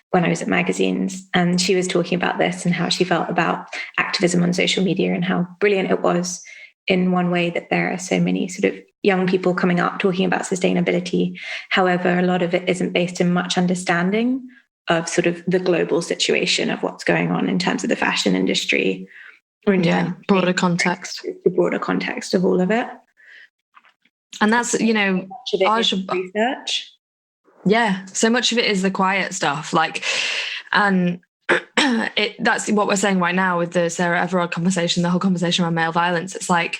when I was at magazines. And she was talking about this and how she felt about activism on social media and how brilliant it was in one way that there are so many sort of young people coming up talking about sustainability. However, a lot of it isn't based in much understanding of sort of the global situation of what's going on in terms of the fashion industry, or in terms of broader context, the broader context of all of it. And that's, you know, research. Yeah, so much of it is the quiet stuff, like, and that's what we're saying right now with the Sarah Everard conversation, the whole conversation around male violence. It's like,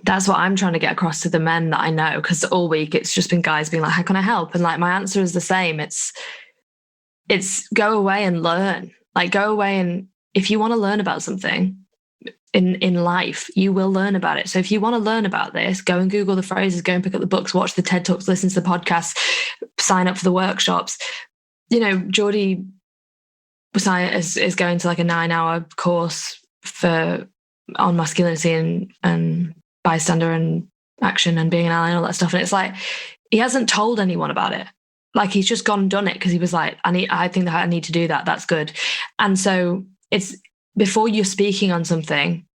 that's what I'm trying to get across to the men that I know, because all week it's just been guys being like, how can I help? And like, my answer is the same. It's go away and learn. Like, go away, and if you want to learn about something in life, you will learn about it. So if you want to learn about this, go and Google the phrases, go and pick up the books, watch the TED Talks, listen to the podcasts, sign up for the workshops. You know, Geordie is going to like a 9-hour course on masculinity and bystander and action and being an ally and all that stuff. And it's like, he hasn't told anyone about it. Like, he's just gone and done it because he was like, I think that I need to do that. That's good. And so it's, before you're speaking on something,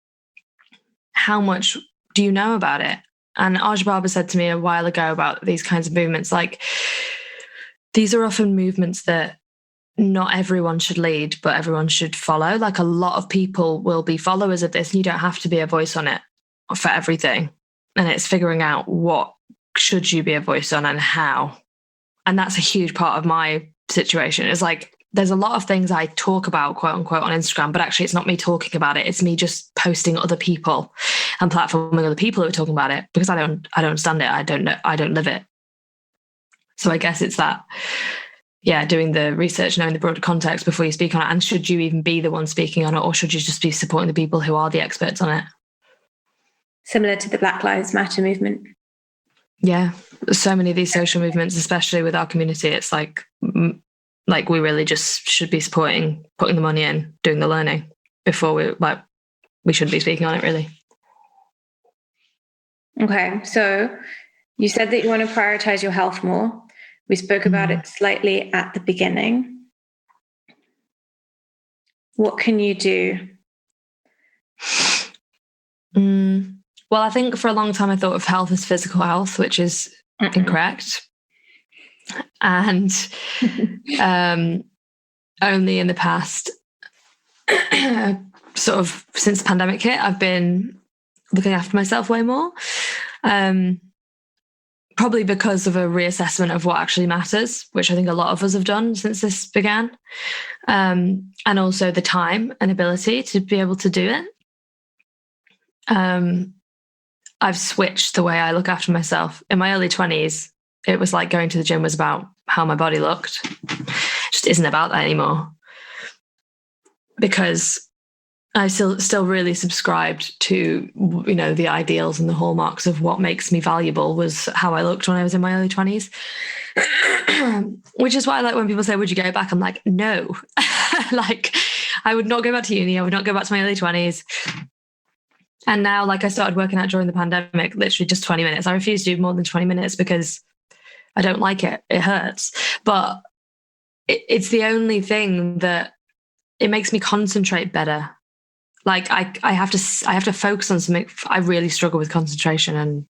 how much do you know about it? And Aj Barber said to me a while ago about these kinds of movements, like, these are often movements that not everyone should lead, but everyone should follow. Like, a lot of people will be followers of this, and you don't have to be a voice on it for everything. And it's figuring out what should you be a voice on and how. And that's a huge part of my situation. It's like, there's a lot of things I talk about, quote unquote, on Instagram, but actually it's not me talking about it. It's me just posting other people and platforming other people who are talking about it, because I don't understand it. I don't live it. So I guess it's that, doing the research, knowing the broader context before you speak on it. And should you even be the one speaking on it, or should you just be supporting the people who are the experts on it? Similar to the Black Lives Matter movement. Yeah, so many of these social movements, especially with our community, it's like we really just should be supporting, putting the money in, doing the learning before we shouldn't be speaking on it, really. Okay, so you said that you want to prioritize your health more. We spoke about it slightly at the beginning. What can you do? Well, I think for a long time I thought of health as physical health, which is incorrect. And only in the past, sort of since the pandemic hit, I've been looking after myself way more. Probably because of a reassessment of what actually matters, which I think a lot of us have done since this began. And also the time and ability to be able to do it. I've switched the way I look after myself. In my early 20s, it was like going to the gym was about how my body looked. It just isn't about that anymore. Because I still really subscribed to, you know, the ideals and the hallmarks of what makes me valuable was how I looked when I was in my early 20s. Which is why, like, when people say, would you go back? I'm like, no. Like, I would not go back to uni. I would not go back to my early 20s. And now, like, I started working out during the pandemic, literally just 20 minutes. I refuse to do more than 20 minutes because I don't like it. It hurts. But it's the only thing that it makes me concentrate better. Like, I have to focus on something. I really struggle with concentration,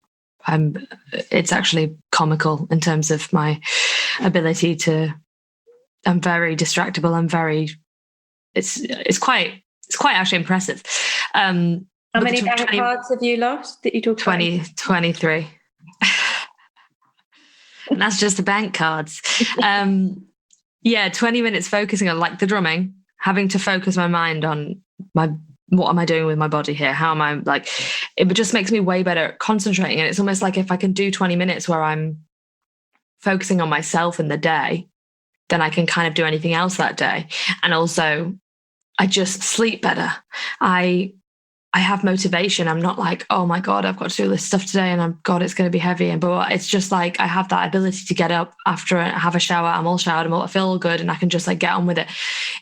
and it's actually comical in terms of my ability to. I'm very distractible. It's quite actually impressive. How many bank cards have you lost that you talk 23. And that's just the bank cards. 20 minutes focusing on, like, the drumming, having to focus my mind on what am I doing with my body here? How am I, like, it just makes me way better at concentrating. And it's almost like if I can do 20 minutes where I'm focusing on myself in the day, then I can kind of do anything else that day. And also I just sleep better. I have motivation. I'm not like, oh my God, I've got to do this stuff today and it's going to be heavy. But it's just like, I have that ability to get up after I have a shower. I'm all showered. I feel all good and I can just, like, get on with it.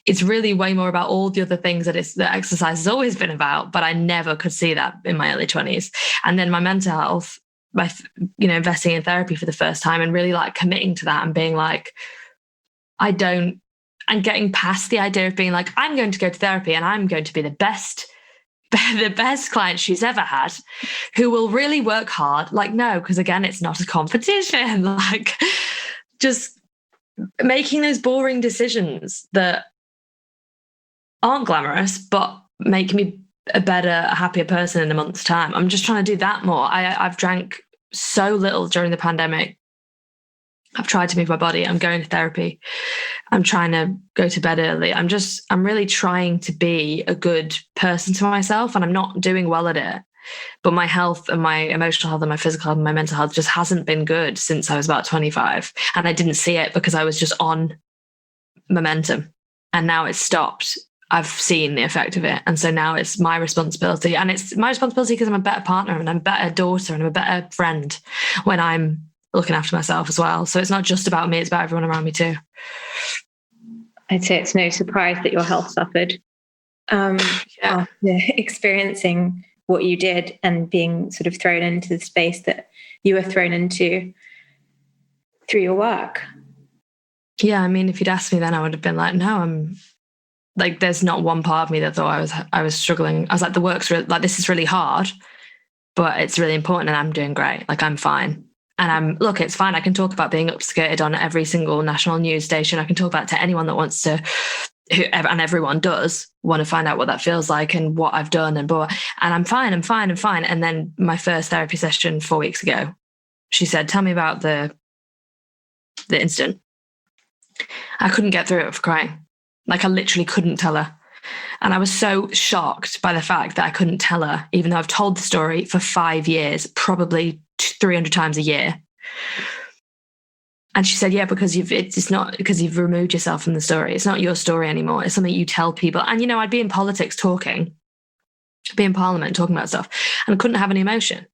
It's really way more about all the other things that exercise has always been about, but I never could see that in my early 20s. And then my mental health, by, investing in therapy for the first time and really, like, committing to that and being like, and getting past the idea of being like, I'm going to go to therapy and I'm going to be the best the best client she's ever had, who will really work hard. Like, no, because again, it's not a competition. Like, just making those boring decisions that aren't glamorous, but make me a better, happier person in a month's time. I'm just trying to do that more. I've drank so little during the pandemic. I've tried to move my body. I'm going to therapy. I'm trying to go to bed early. I'm really trying to be a good person to myself, and I'm not doing well at it. But my health and my emotional health and my physical health and my mental health just hasn't been good since I was about 25. And I didn't see it because I was just on momentum. And now it's stopped. I've seen the effect of it. And so now it's my responsibility. And it's my responsibility because I'm a better partner and I'm a better daughter and I'm a better friend when I'm looking after myself as well. So it's not just about me, it's about everyone around me too. I'd say it's no surprise that your health suffered after experiencing what you did and being sort of thrown into the space that you were thrown into through your work. Yeah, I mean, if you'd asked me then, I would have been like, no, I'm like, there's not one part of me that thought I was struggling. I was like, the work's like, this is really hard, but it's really important and I'm doing great. Like, I'm fine. And look, it's fine. I can talk about being upskirted on every single national news station. I can talk about it to anyone that wants to, and everyone does want to find out what that feels like and what I've done and blah. And I'm fine. And then my first therapy session 4 weeks ago, she said, tell me about the incident. I couldn't get through it for crying. Like, I literally couldn't tell her. And I was so shocked by the fact that I couldn't tell her, even though I've told the story for 5 years, probably 300 times a year. And she said, yeah, because it's not because you've removed yourself from the story. It's not your story anymore. It's something you tell people. And, you know, I'd be in politics talking, be in Parliament talking about stuff, and I couldn't have any emotion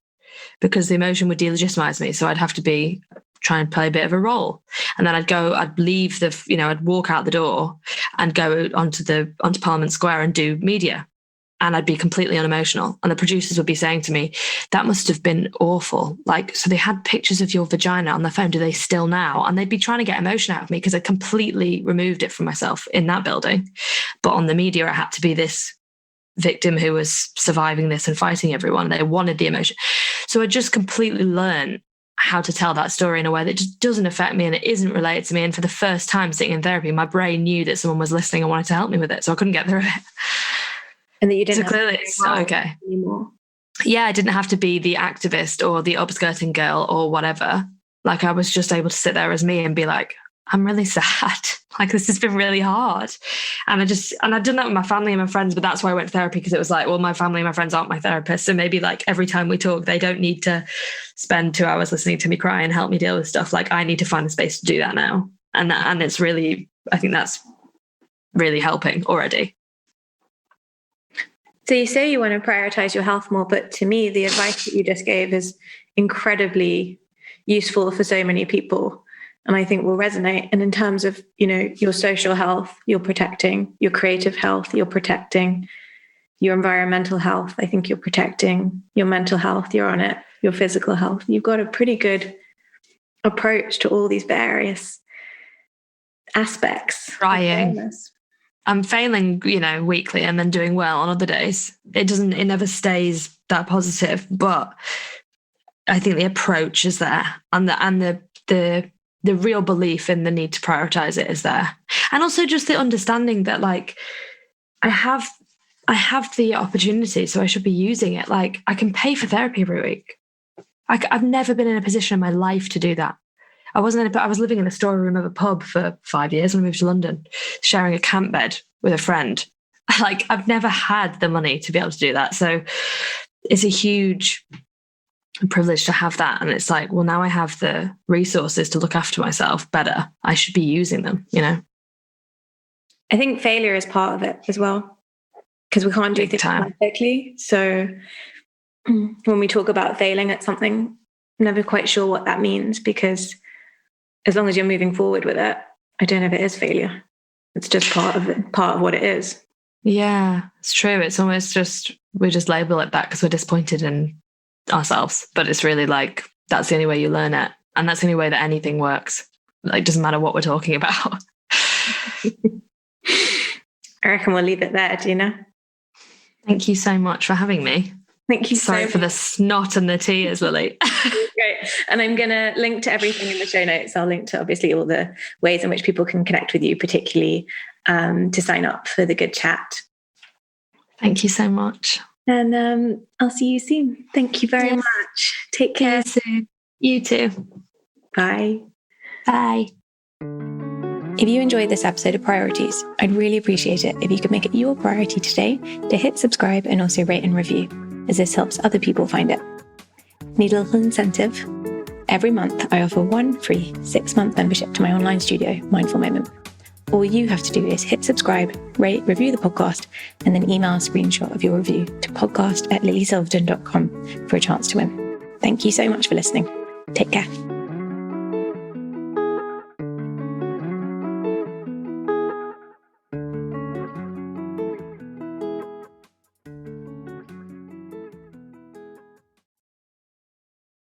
because the emotion would delegitimize me. So I'd have to try and play a bit of a role. And then I'd leave I'd walk out the door and go onto Parliament Square and do media. And I'd be completely unemotional. And the producers would be saying to me, that must have been awful. Like, so they had pictures of your vagina on their phone. Do they still now? And they'd be trying to get emotion out of me because I completely removed it from myself in that building. But on the media, I had to be this victim who was surviving this and fighting everyone. They wanted the emotion. So I just completely learned how to tell that story in a way that just doesn't affect me and it isn't related to me. And for the first time sitting in therapy, my brain knew that someone was listening and wanted to help me with it. So I couldn't get through it. And that you didn't so clearly it's okay anymore. Yeah, I didn't have to be the activist or the upskirting girl or whatever. Like, I was just able to sit there as me and be like, I'm really sad. Like, this has been really hard. And I've done that with my family and my friends, but that's why I went to therapy, because it was like, well, my family and my friends aren't my therapists. So maybe like every time we talk, they don't need to spend 2 hours listening to me cry and help me deal with stuff. Like, I need to find a space to do that now. And it's really, I think that's really helping already. So you say you want to prioritize your health more, but to me, the advice that you just gave is incredibly useful for so many people. And I think will resonate. And in terms of, your social health, you're protecting your creative health, you're protecting your environmental health. I think you're protecting your mental health. You're on it, your physical health. You've got a pretty good approach to all these various aspects. Trying. I'm failing, weekly and then doing well on other days. It never stays that positive, but I think the approach is there, and the real belief in the need to prioritize it is there. And also just the understanding that, like, I have the opportunity, so I should be using it. Like, I can pay for therapy every week. I've never been in a position in my life to do that. I was living in a storeroom of a pub for 5 years when I moved to London, sharing a camp bed with a friend. Like, I've never had the money to be able to do that. So it's a huge privilege to have that. And it's like, well, now I have the resources to look after myself better. I should be using them, I think failure is part of it as well, because we can't do things perfectly. So when we talk about failing at something, I'm never quite sure what that means, because as long as you're moving forward with it, I don't know if it is failure. It's just part of what it is. Yeah, it's true. It's almost just, we just label it that because we're disappointed in ourselves. But it's really like, that's the only way you learn it. And that's the only way that anything works. Like, doesn't matter what we're talking about. I reckon we'll leave it there, Gina. Thank you so much for having me. Thank you Sorry for the snot and the tears, Lily. Great. And I'm going to link to everything in the show notes. I'll link to obviously all the ways in which people can connect with you, particularly to sign up for the Good Chat. Thank you so much. And I'll see you soon. Thank you very much. Take care. You too. Bye. Bye. If you enjoyed this episode of Priorities, I'd really appreciate it if you could make it your priority today to hit subscribe and also rate and review, as this helps other people find it. Need a little incentive? Every month, I offer one free 6-month membership to my online studio, Mindful Moment. All you have to do is hit subscribe, rate, review the podcast, and then email a screenshot of your review to podcast@lilysilverton.com for a chance to win. Thank you so much for listening. Take care.